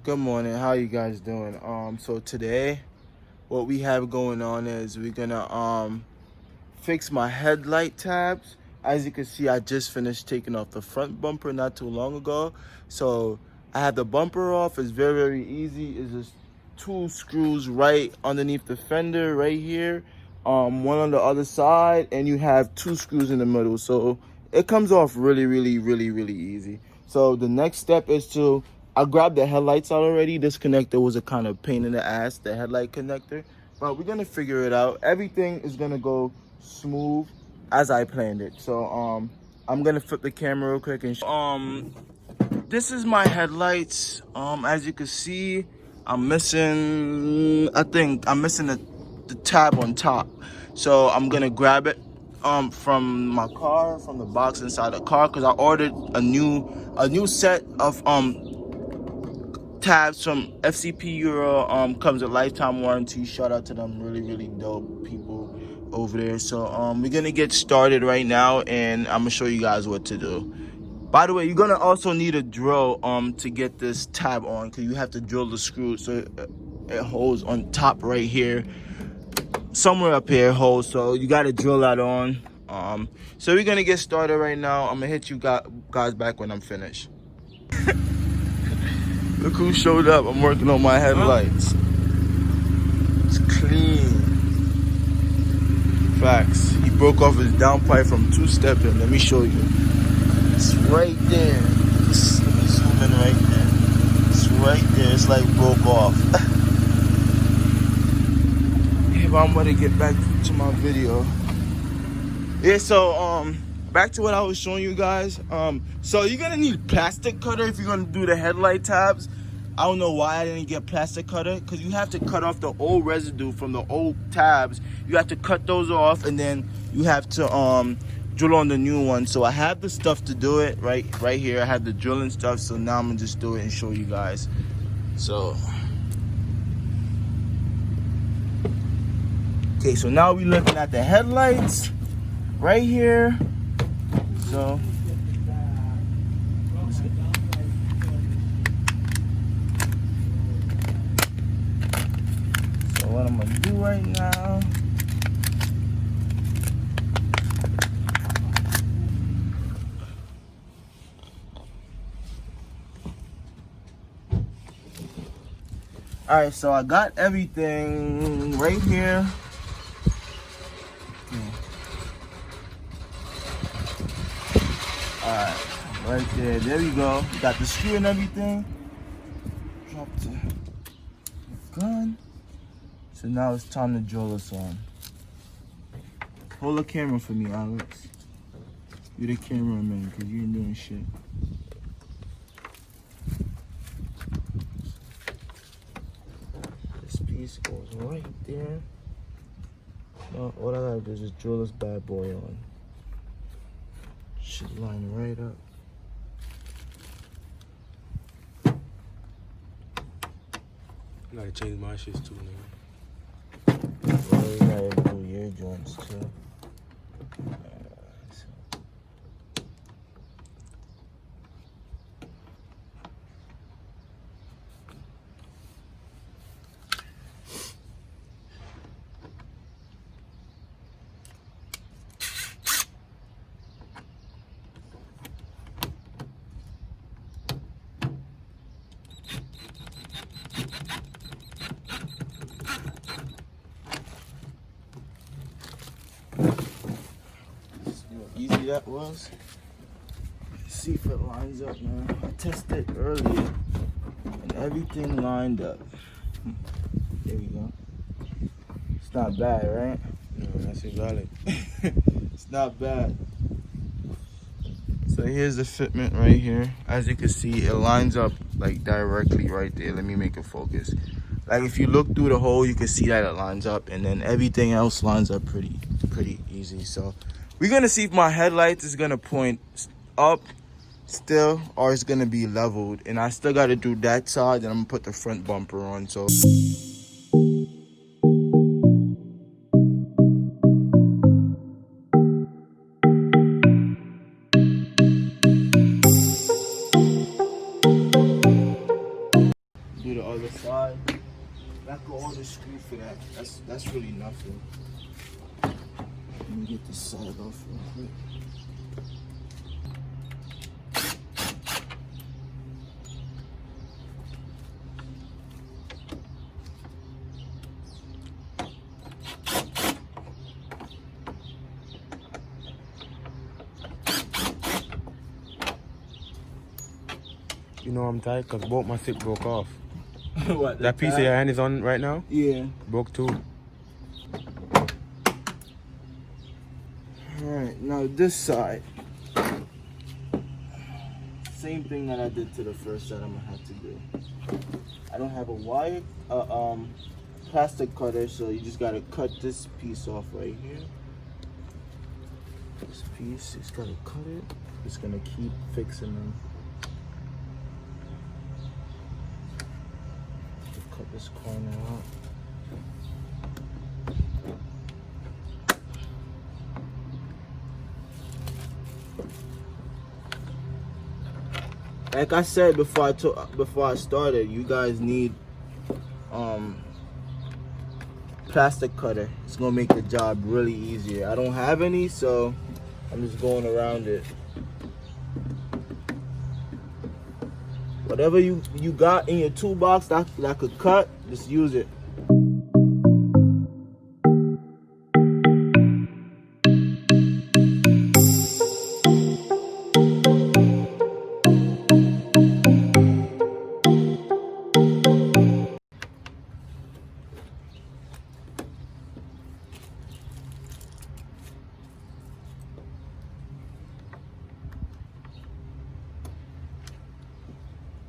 Good morning. How you guys doing? So today what we have going on is we're gonna fix my headlight tabs. As you can see, I just finished taking off the front bumper not too long ago. So I have the bumper off. It's very easy. It's just two screws right underneath the fender right here, one on the other side, and you have two screws in the middle. So it comes off really easy. So the next step is to, I grabbed the headlights out already. This connector was a kind of pain in the ass, the headlight connector, but we're gonna figure it out. Everything is gonna go smooth as I planned it. So I'm gonna flip the camera real quick and this is my headlights. As you can see, I'm missing, I think I'm missing the tab on top. So I'm gonna grab it from my car, from the box inside the car, because I ordered a new set of tabs from FCP Euro. Comes with lifetime warranty. Shout out to them, really dope people over there. So we're gonna get started right now, and I'm gonna show you guys what to do. By the way, you're gonna also need a drill to get this tab on, because you have to drill the screw so it holds on top right here, somewhere up here it holds, so you got to drill that on. So we're gonna get started right now. I'm gonna hit you guys back when I'm finished. Look who showed up. I'm working on my headlights. It's clean. Facts. He broke off his downpipe from two-stepping. Let me show you. It's right there. Let me zoom in right there. It's right there. It's like broke off. Yeah, but I'm gonna get back to my video. Yeah, so back to what I was showing you guys. So you're gonna need plastic cutter if you're gonna do the headlight tabs. I don't know why I didn't get plastic cutter, because you have to cut off the old residue from the old tabs. You have to cut those off, and then you have to drill on the new one. So I have the stuff to do it right here. I have the drilling stuff, so now I'm gonna just do it and show you guys. So okay, so now we're looking at the headlights right here. So what I'm gonna do right now, all right, so I got everything right here. All right, right there we go. Got the screw and everything. Drop the gun. So now it's time to drill this on. Hold the camera for me, Alex. You're the cameraman, because you ain't doing shit. This piece goes right there. Now, all I gotta do is just drill this bad boy on. Should line right up. I gotta change my shits too, nigga. Well, you gotta do your joints too. Easy that was. Let's see if it lines up, man. I tested earlier and everything lined up. There we go. It's not bad, right? No, that's valid. It's not bad. So here's the fitment right here. As you can see, it lines up like directly right there. Let me make it focus. Like if you look through the hole, you can see that it lines up, and then everything else lines up pretty easy. So we're gonna see if my headlights is gonna point up still, or it's gonna be leveled. And I still gotta do that side, and I'm gonna put the front bumper on. So the side. That could order screw for that. That's really nothing. Let me get this side off real quick. You know I'm tight because both my stick broke off. What? That piece of your hand is on right now? Yeah. Broke too. Alright, now this side. Same thing that I did to the first side I'm gonna have to do. I don't have a wire, plastic cutter, so you just gotta cut this piece off right here. This piece, just gotta cut it. It's gonna keep fixing them. Cut this corner out. Like I said before I started, you guys need plastic cutter. It's gonna make the job really easier. I don't have any, so I'm just going around it. Whatever you got in your toolbox that could cut, just use it.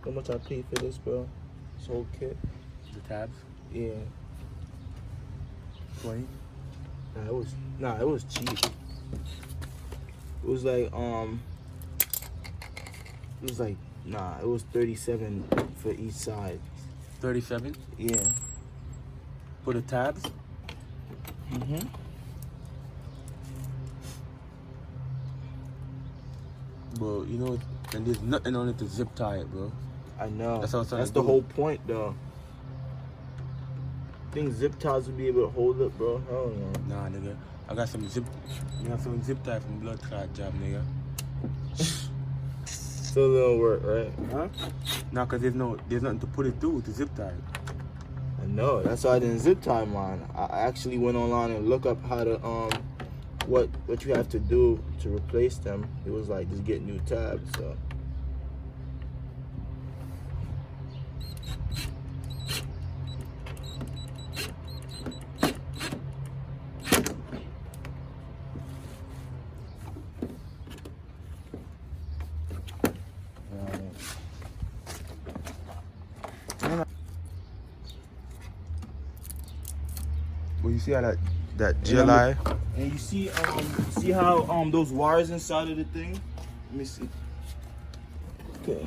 How much I paid for this, bro? This whole kit. The tabs? Yeah. 20? Nah, it was cheap. It was like it was 37 for each side. 37? Yeah. For the tabs? Mm-hmm. Bro, you know, and there's nothing on it to zip tie it, bro. I know. That's what I was trying That's to the do. whole point, though. Think zip ties would be able to hold it, bro? Hell no. Nah, nigga. I got some zip tie from blood clot job, nigga. Still little work, right? Huh? Nah, cause there's nothing to put it through to zip tie it. I know. That's why I didn't zip tie mine. I actually went online and looked up how to what you have to do to replace them. It was like just get new tabs. So. Well, you see how that GLI? And you see how those wires inside of the thing? Let me see. Okay.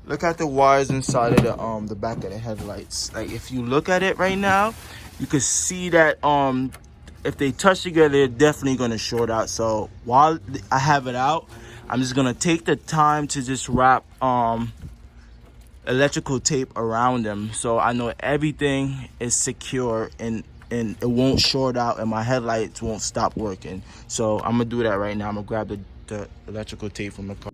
Look at the wires inside of the back of the headlights. Like if you look at it right now, you can see that if they touch together, they're definitely gonna short out. So while I have it out, I'm just gonna take the time to just wrap electrical tape around them, so I know everything is secure and it won't short out and my headlights won't stop working. So I'm gonna do that right now. I'm gonna grab the electrical tape from the car.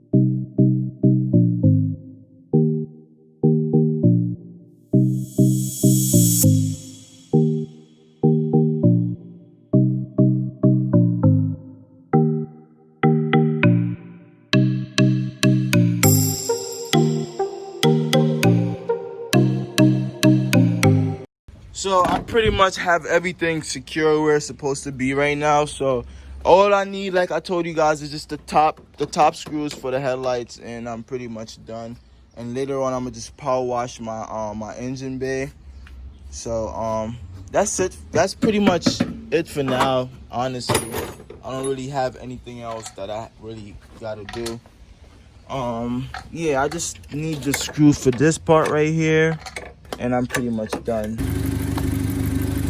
So I pretty much have everything secure where it's supposed to be right now. So all I need, like I told you guys, is just the top screws for the headlights, and I'm pretty much done. And later on, I'm gonna just power wash my engine bay. So that's it. That's pretty much it for now. Honestly, I don't really have anything else that I really gotta do. Yeah, I just need the screw for this part right here, and I'm pretty much done.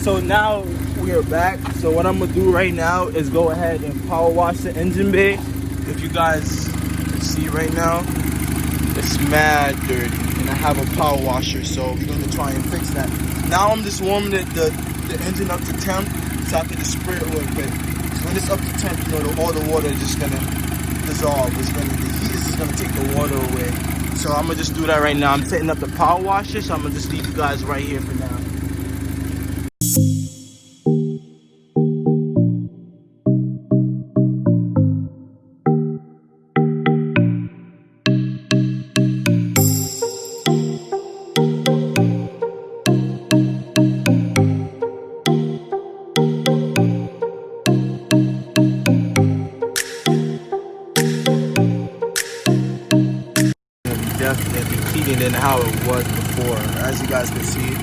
So now we are back. So what I'm gonna do right now is go ahead and power wash the engine bay. If you guys can see right now, it's mad dirty, and I have a power washer, so we're gonna try and fix that. Now I'm just warming the engine up to temp so I can just spray it real quick. When it's up to temp, you know, all the water is just gonna dissolve. The heat is just gonna take the water away. So I'm gonna just do that right now. I'm setting up the power washer, so I'm gonna just leave you guys right here for now. Definitely cleaner than how it was before. As you guys can see,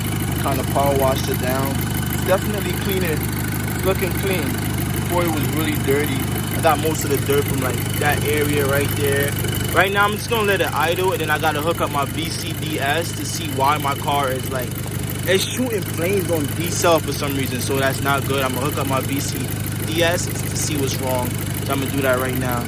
kind of power washed it down. It's definitely cleaner. It's looking clean. Before it was really dirty. I got most of the dirt from like that area right there. Right now I'm just gonna let it idle, and then I gotta hook up my VCDS to see why my car is like, it's shooting flames on D-cell for some reason, so that's not good. I'm gonna hook up my VCDS to see what's wrong. So I'm gonna do that right now.